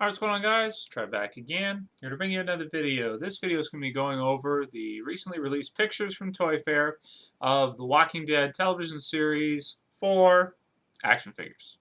Alright, what's going on, guys? Try back again. Here to bring you another video. This video is going to be going over the recently released pictures from Toy Fair of the Walking Dead television series 4 action figures.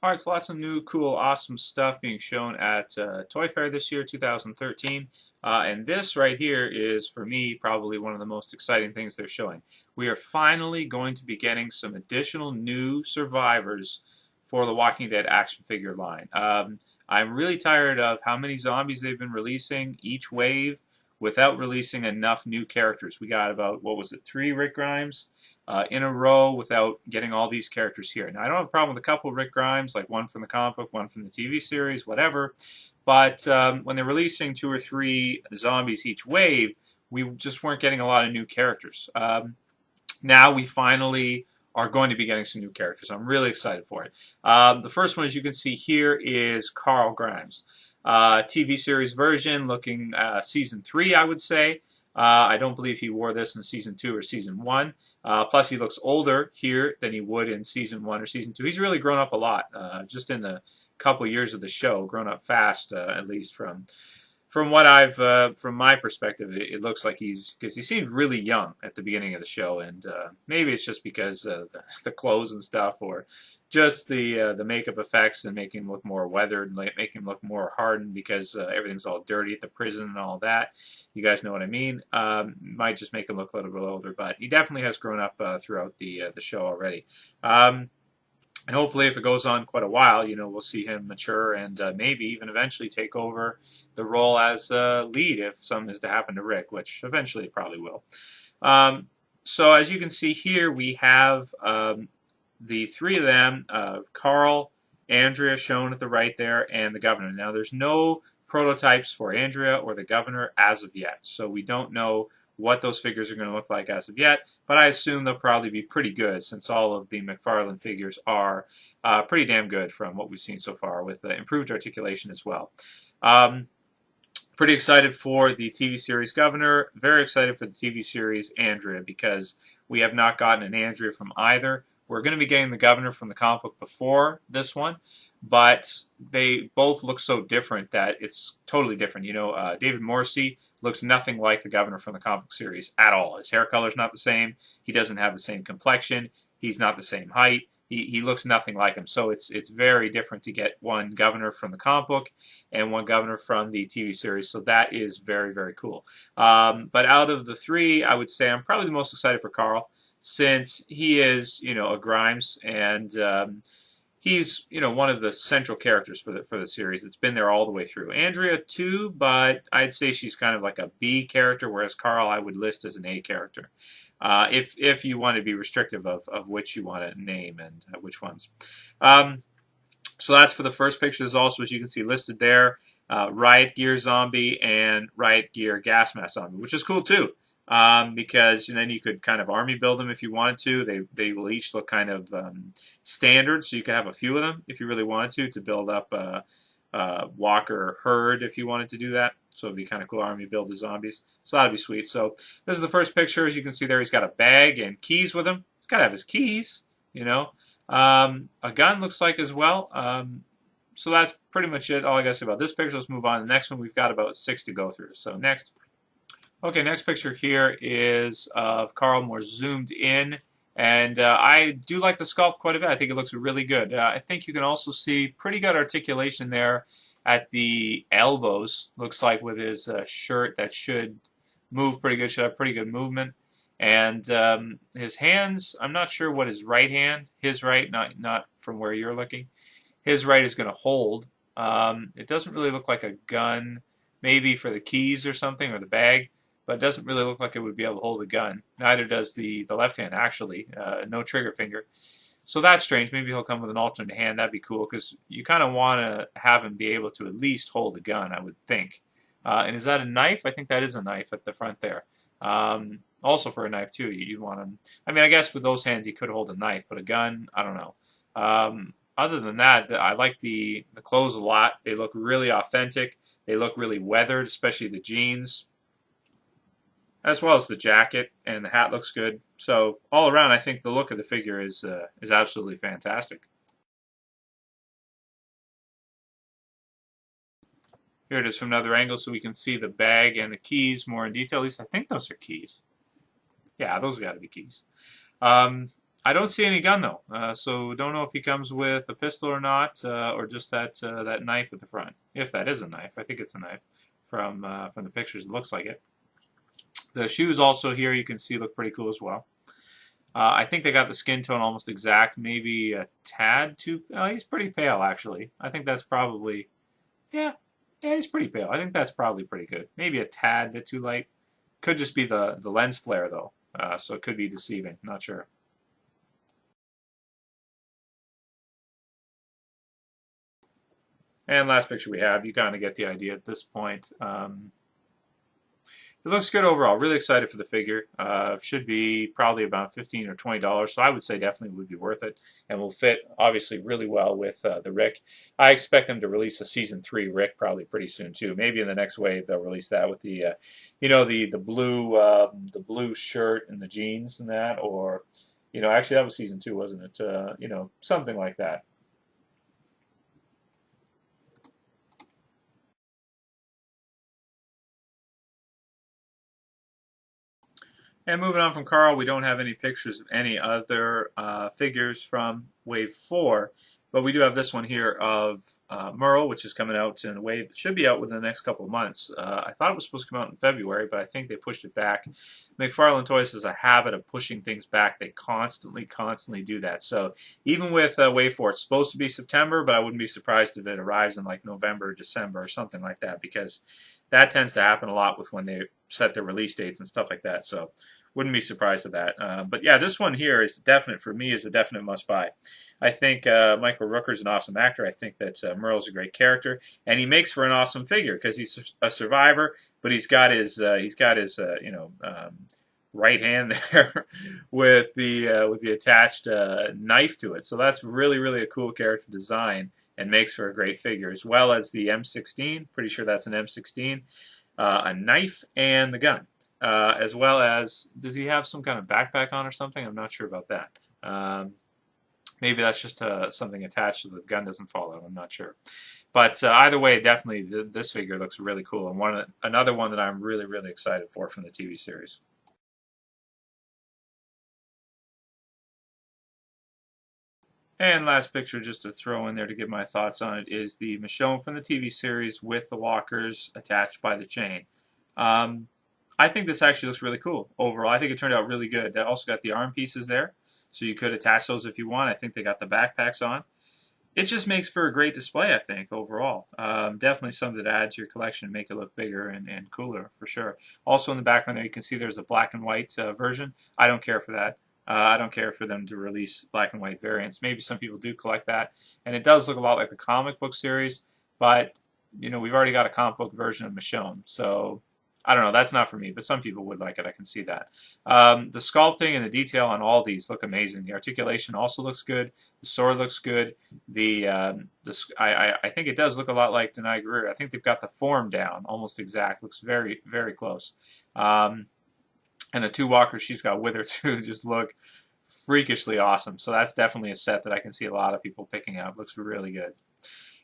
Alright, so lots of new, cool, awesome stuff being shown at Toy Fair this year, 2013. And this right here is, for me, probably one of the most exciting things they're showing. We are finally going to be getting some additional new survivors for the Walking Dead action figure line. I'm really tired of how many zombies they've been releasing each wave without releasing enough new characters. We got about, what was it, 3 Rick Grimes in a row without getting all these characters here. Now, I don't have a problem with a couple Rick Grimes, like one from the comic book, one from the TV series, whatever. But when they're releasing 2 or 3 zombies each wave, we just weren't getting a lot of new characters. Now we finally are going to be getting some new characters. I'm really excited for it. The first one, as you can see here, is Carl Grimes. TV series version, looking season 3, I would say. I don't believe he wore this in season 2 or season 1. Plus, he looks older here than he would in season 1 or season 2. He's really grown up a lot, just in the couple years of the show. Grown up fast, at least from what I've from my perspective. It looks like because he seemed really young at the beginning of the show, and maybe it's just because the clothes and stuff, or just the makeup effects and making him look more weathered, and make him look more hardened because everything's all dirty at the prison and all that. You guys know what I mean. Might just make him look a little bit older, but he definitely has grown up throughout the show already. And hopefully, if it goes on quite a while, we'll see him mature and maybe even eventually take over the role as lead if something is to happen to Rick, which eventually it probably will. So as you can see here, we have the 3 of them, Carl, Andrea shown at the right there, and the Governor. Now, there's no prototypes for Andrea or the Governor as of yet, so we don't know what those figures are going to look like as of yet, but I assume they'll probably be pretty good since all of the McFarlane figures are pretty damn good from what we've seen so far, with improved articulation as well. Pretty excited for the TV series Governor, very excited for the TV series Andrea, because we have not gotten an Andrea from either. We're going to be getting the Governor from the comic book before this one, but they both look so different that it's totally different. David Morrissey looks nothing like the Governor from the comic book series at all. His hair color's not the same. He doesn't have the same complexion. He's not the same height. He looks nothing like him. So it's very different to get one Governor from the comic book and one Governor from the TV series. So that is very, very cool. But out of the 3, I would say I'm probably the most excited for Carl, since he is, a Grimes, and he's, one of the central characters for the series. It's been there all the way through. Andrea too, but I'd say she's kind of like a B character, whereas Carl I would list as an A character. If you want to be restrictive of which you want to name and which ones. So that's for the first picture. There's also, as you can see listed there, Riot Gear Zombie and Riot Gear Gas Mask Zombie, which is cool too. Because then you could kind of army build them if you wanted to. They will each look kind of standard, so you can have a few of them if you really wanted to build up a Walker herd if you wanted to do that. So it'd be kind of cool army build the zombies. So that'd be sweet. So this is the first picture. As you can see there, he's got a bag and keys with him. He's got to have his keys, A gun looks like as well. So that's pretty much it. All I got to say about this picture. Let's move on to the next one. We've got about 6 to go through. So next. Okay, next picture here is of Carl more zoomed in, and I do like the sculpt quite a bit. I think it looks really good. I think you can also see pretty good articulation there at the elbows. Looks like with his shirt that should move pretty good, should have pretty good movement. And his hands, I'm not sure what his right hand, his right, not from where you're looking, his right is going to hold. It doesn't really look like a gun, maybe for the keys or something, or the bag. But it doesn't really look like it would be able to hold a gun. Neither does the left hand, actually. No trigger finger. So that's strange. Maybe he'll come with an alternate hand. That'd be cool, because you kind of want to have him be able to at least hold a gun, I would think. And is that a knife? I think that is a knife at the front there. Also for a knife, too, you want him... I mean, I guess with those hands he could hold a knife, but a gun, I don't know. Other than that, I like the clothes a lot. They look really authentic. They look really weathered, especially the jeans. as well as the jacket and the hat looks good. So all around, I think the look of the figure is absolutely fantastic. Here it is from another angle, so we can see the bag and the keys more in detail. At least I think those are keys. Yeah, those got to be keys. I don't see any gun though, so don't know if he comes with a pistol or not, or just that knife at the front. If that is a knife, I think it's a knife from the pictures. It looks like it. The shoes also here you can see look pretty cool as well. I think they got the skin tone almost exact, maybe a tad too. He's pretty pale actually. I think that's probably yeah, he's pretty pale. I think that's probably pretty good. Maybe a tad bit too light. Could just be the lens flare though, so it could be deceiving. Not sure. And last picture we have, you kind of get the idea at this point. It looks good overall. Really excited for the figure. Should be probably about $15 or $20, so I would say definitely would be worth it, and will fit obviously really well with the Rick. I expect them to release a season 3 Rick probably pretty soon too. Maybe in the next wave they'll release that with the, the blue shirt and the jeans and that, or actually that was season 2, wasn't it? Something like that. And moving on from Carl, we don't have any pictures of any other figures from Wave 4, but we do have this one here of Merle, which is coming out in a wave. It should be out within the next couple of months. I thought it was supposed to come out in February, but I think they pushed it back. McFarlane Toys has a habit of pushing things back. They constantly do that. So even with Wave 4, it's supposed to be September, but I wouldn't be surprised if it arrives in like November or December or something like that, because that tends to happen a lot with when they set their release dates and stuff like that. So wouldn't be surprised at that. But yeah, this one here is definite for me. Is a definite must-buy. I think Michael Rooker's an awesome actor. I think that Merle's a great character, and he makes for an awesome figure because he's a survivor, but he's got his right hand there with the attached knife to it. So that's really a cool character design and makes for a great figure, as well as the M16. Pretty sure that's an M16, a knife, and the gun. As well as, does he have some kind of backpack on or something? I'm not sure about that. Maybe that's just something attached so the gun doesn't fall out. I'm not sure. But either way, definitely this figure looks really cool, and another one that I'm really excited for from the TV series. And last picture, just to throw in there to give my thoughts on it, is the Michonne from the TV series with the walkers attached by the chain. I think this actually looks really cool overall. I think it turned out really good. They also got the arm pieces there, so you could attach those if you want. I think they got the backpacks on. It just makes for a great display, I think, overall. Definitely something to add to your collection and make it look bigger and cooler, for sure. Also in the background there, you can see there's a black and white version. I don't care for that. I don't care for them to release black and white variants. Maybe some people do collect that, and it does look a lot like the comic book series, but we've already got a comic book version of Michonne, so I don't know, that's not for me, but some people would like it. I can see that. The sculpting and the detail on all these look amazing. The articulation also looks good. The sword looks good. I think it does look a lot like Denai Guerrero. I think they've got the form down almost exact. Looks very close. And the 2 walkers she's got with her too just look freakishly awesome. So that's definitely a set that I can see a lot of people picking up. Looks really good.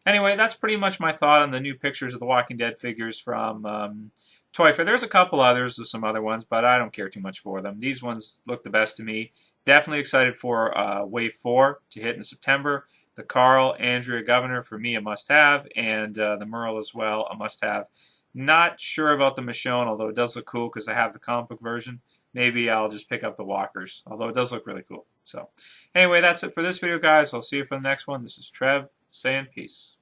Anyway, that's pretty much my thought on the new pictures of the Walking Dead figures from Toy Fair. There's a couple others, there's some other ones, but I don't care too much for them. These ones look the best to me. Definitely excited for Wave 4 to hit in September. The Carl, Andrea Governor, for me, a must-have, and the Merle as well, a must-have. Not sure about the Michonne, although it does look cool because I have the comic book version. Maybe I'll just pick up the walkers, although it does look really cool. So, anyway, that's it for this video, guys. I'll see you for the next one. This is Trev saying peace.